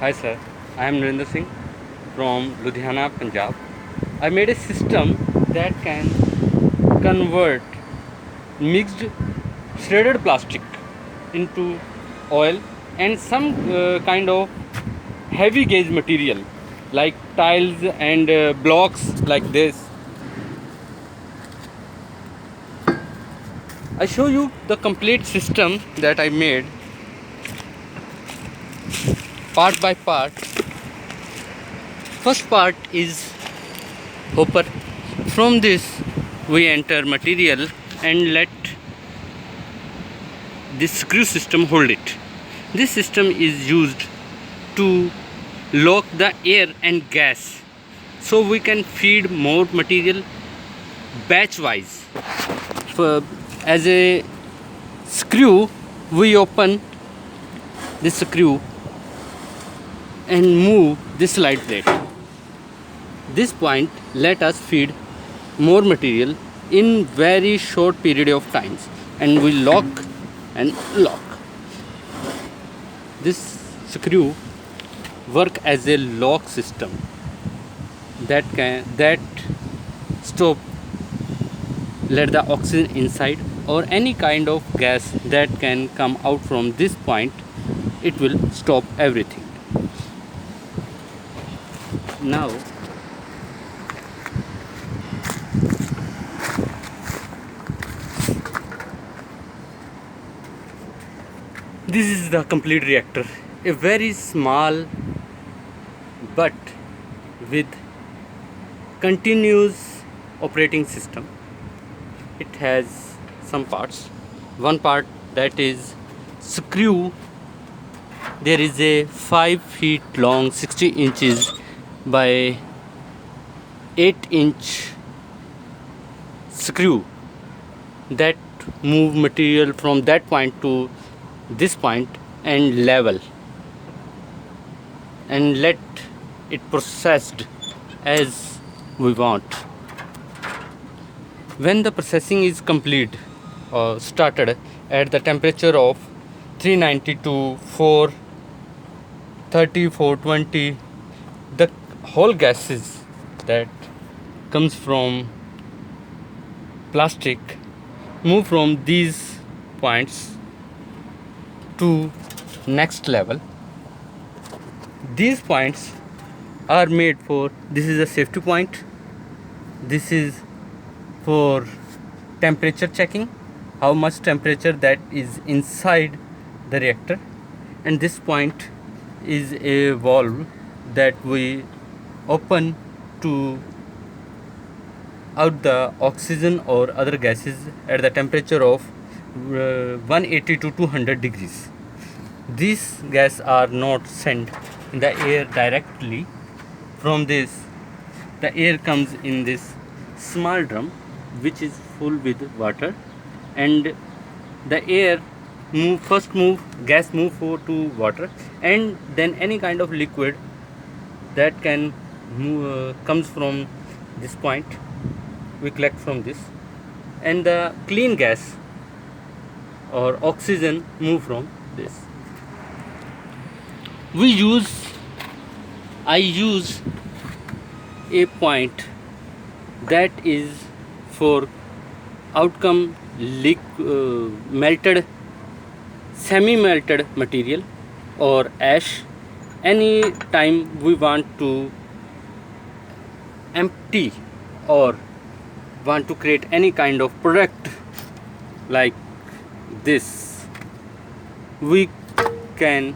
Hi sir, I am Narinder Singh from Ludhiana, Punjab. I made a system that can convert mixed shredded plastic into oil and some kind of heavy gauge material like tiles and blocks like this. I show you the complete system that I made part by part. First part is hopper. From this we enter material and let this screw system hold it. This system is used to lock the air and gas so we can feed more material batch wise. As a screw, we open this screw and move this slide plate. This point let us feed more material in very short period of times, and we lock and lock. This screw work as a lock system that stop let the oxygen inside or any kind of gas that can come out from this point. It will stop everything. Now this is the complete reactor, a very small but with continuous operating system. It has some parts. One part that is screw. There is a 5 feet long 60 inches by 8-inch screw that move material from that point to this point and level and let it processed as we want. When the processing is complete or started at the temperature of 390 to 430 420, the whole gases that comes from plastic move from these points to next level. These points are made for, this is a safety point, this is for temperature checking, how much temperature that is inside the reactor, and this point is a valve that we open to out the oxygen or other gases at the temperature of 180 to 200 degrees. These gas are not sent in the air directly. From this, the air comes in this small drum which is full with water, and the air gas move to water, and then any kind of liquid that can move, comes from this point we collect from this, and the clean gas or oxygen move from this. I use a point that is for outcome melted, semi melted material or ash. Any time we want to empty or want to create any kind of product like this, we can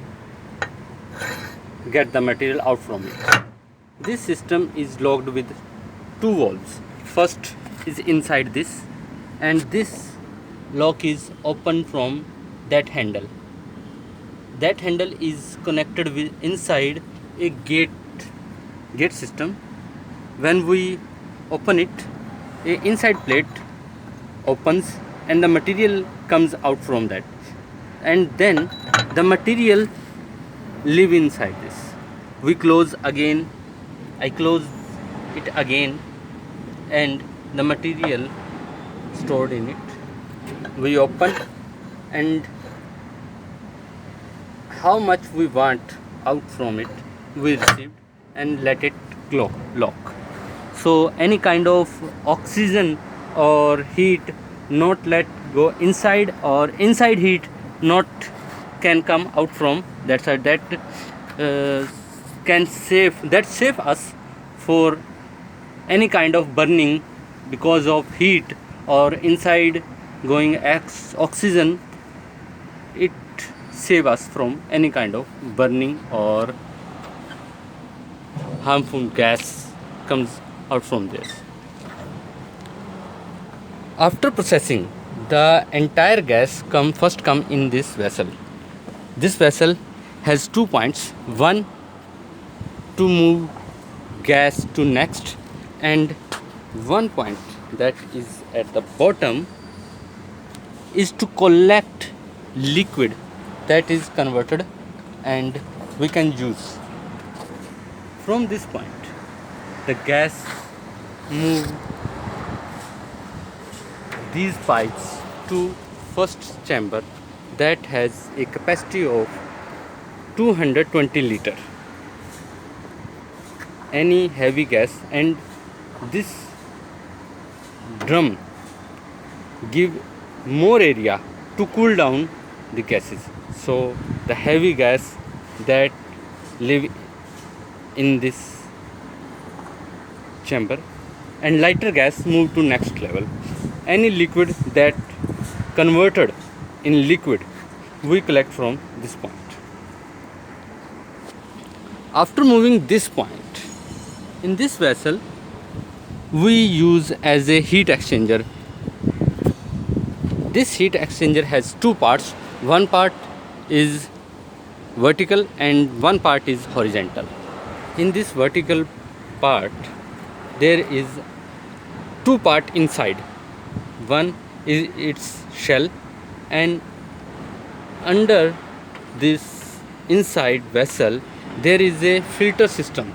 get the material out from it. This system is locked with two valves. First is inside this, and this lock is open from that handle. That handle is connected with inside a gate system. When we open it, a inside plate opens and the material comes out from that, and then the material live inside this. We close again, I close it again, and the material stored in it. We open, and how much we want out from it we received and let it lock. So any kind of oxygen or heat not let go inside, or inside heat not can come out from that side. That save us for any kind of burning because of heat or inside going oxygen. It save us from any kind of burning or harmful gas comes out from this. After processing, the entire gas first come in this vessel. This vessel has 2 points, one to move gas to next, and one point that is at the bottom is to collect liquid that is converted and we can use. From this point the gas move these pipes to first chamber that has a capacity of 220 liter. Any heavy gas, and this drum give more area to cool down the gases. So the heavy gas that live in this chamber and lighter gas move to next level. Any liquid that converted in liquid we collect from this point. After moving this point, in this vessel we use as a heat exchanger. This heat exchanger has 2 parts. One part is vertical and one part is horizontal. In this vertical part there is 2 part inside. One is its shell, and under this inside vessel there is a filter system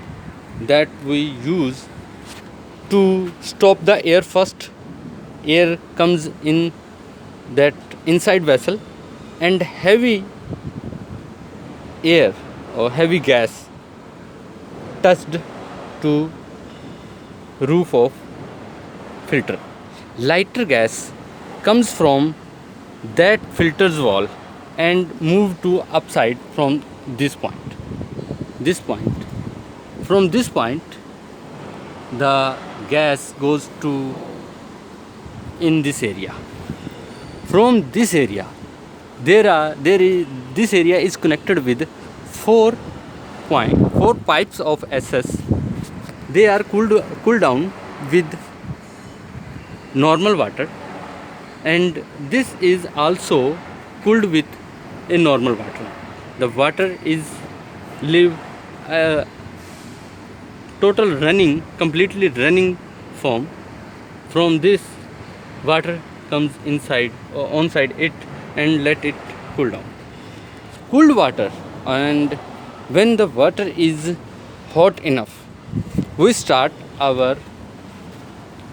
that we use to stop the air first. Air comes in that inside vessel and heavy air or heavy gas touched to roof of filter. Lighter gas comes from that filter's wall and move to upside from this point. From this point the gas goes to in this area. From this area this area is connected with 4 pipes of SS. They are cooled down with normal water, and this is also cooled with a normal water. The water is completely running form. From this water comes inside or onside it and let it cool down. Cooled water, and when the water is hot enough we start our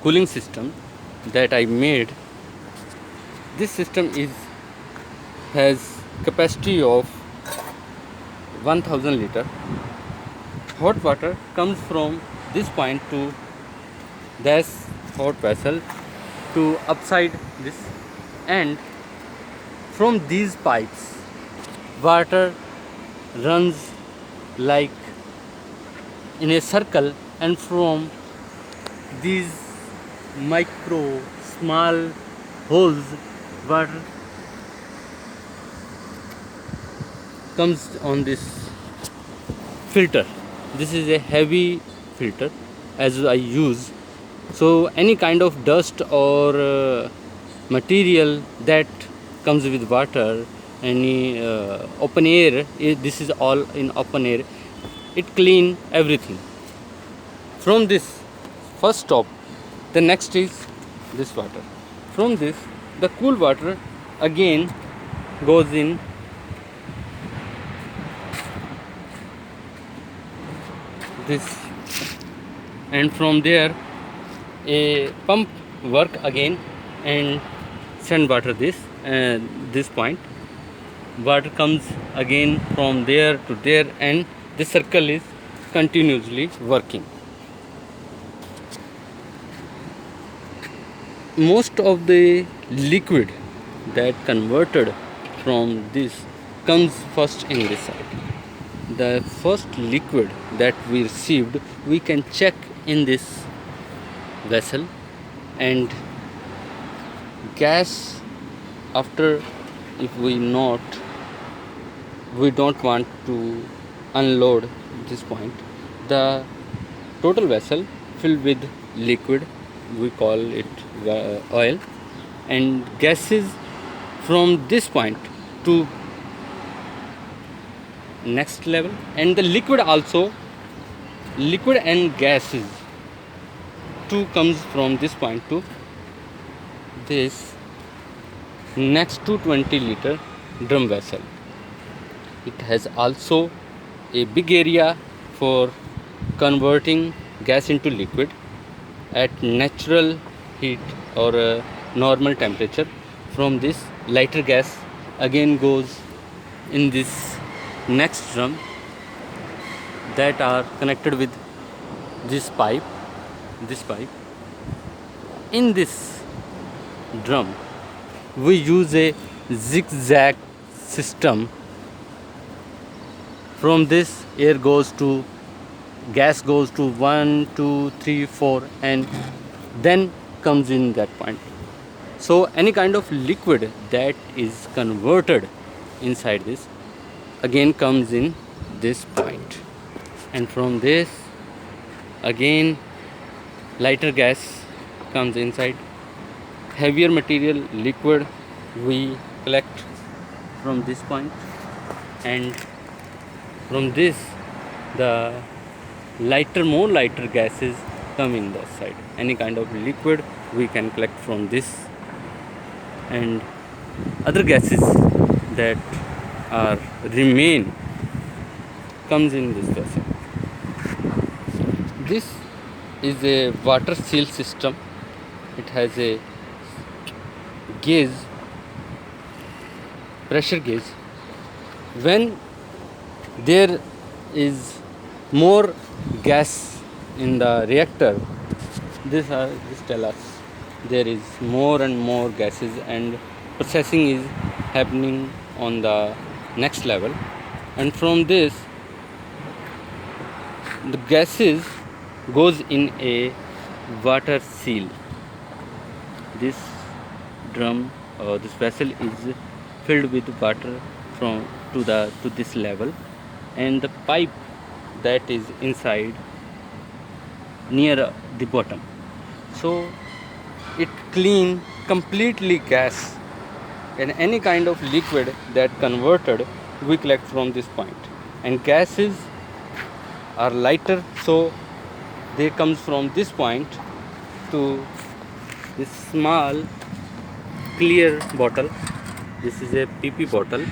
cooling system that I made. This system has capacity of 1000 liter. Hot water comes from this point to this hot vessel to upside this, and from these pipes water runs like in a circle, and from these small holes water comes on this filter. This is a heavy filter as I use, so any kind of dust or material that comes with water, any open air, this is all in open air, it clean everything. From this first stop, the next is this water. From this the cool water again goes in this, and from there a pump work again and send water this point. Water comes again from there to there and this circle is continuously working. Most of the liquid that converted from this comes first in this side. The first liquid that we received, we can check in this vessel, and gas, after, if we don't want to unload this point, the total vessel filled with liquid, we call it oil, and gases from this point to next level, and the liquid and gases too comes from this point to this next to 20-liter drum vessel. It has also a big area for converting gas into liquid at natural heat or normal temperature. From this, lighter gas again goes in this next drum that are connected with this pipe. In this drum, we use a zigzag system. From this, gas goes to 1, 2, 3, 4, and then comes in that point. So any kind of liquid that is converted inside this again comes in this point, and from this again lighter gas comes inside. Heavier material, liquid, we collect from this point, and from this the more lighter gases come in this side. Any kind of liquid we can collect from this, and other gases that remain comes in this vessel. This is a water seal system. It has a gauge, pressure gauge. When there is more gas in the reactor, this tell us there is more and more gases, and processing is happening on the next level. And from this, the gases goes in a water seal. This drum or this vessel is filled with water to this level, and the pipe that is inside near the bottom. So it clean completely gas, and any kind of liquid that converted we collect from this point. And gases are lighter, so they comes from this point to this small clear bottle. This is a PP bottle.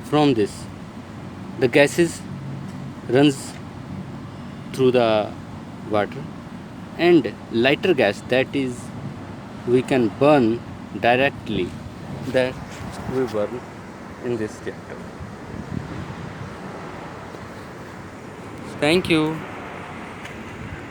From this, the gases runs through the water, and lighter gas that is we can burn directly, that we burn in this reactor. Thank you.